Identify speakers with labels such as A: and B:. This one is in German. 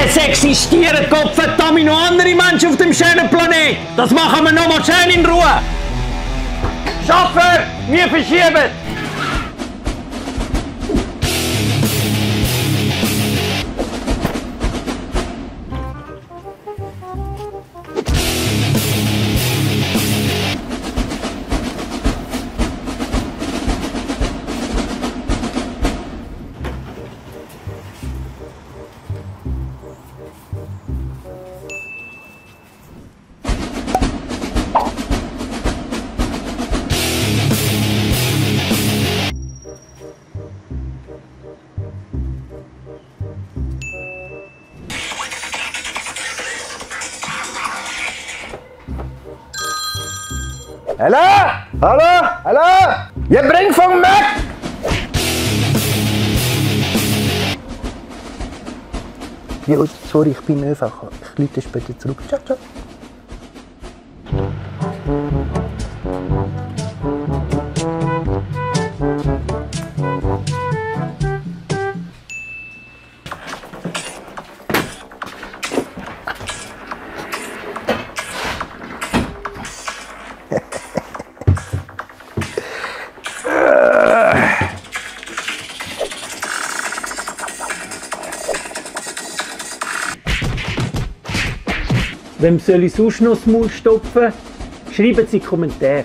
A: Es existieren Gottverdammt noch andere Menschen auf dem schönen Planet. Das machen wir noch mal schön in Ruhe. Schaffer, wir verschieben.
B: Hallo? Hallo? Hallo? Je brengt van weg! Ja, sorry, ich bin ÖV. Ich rufe später zurück. Ciao, ciao.
A: Wem soll ich sonst noch das Maul stopfen? Schreiben Sie Kommentare.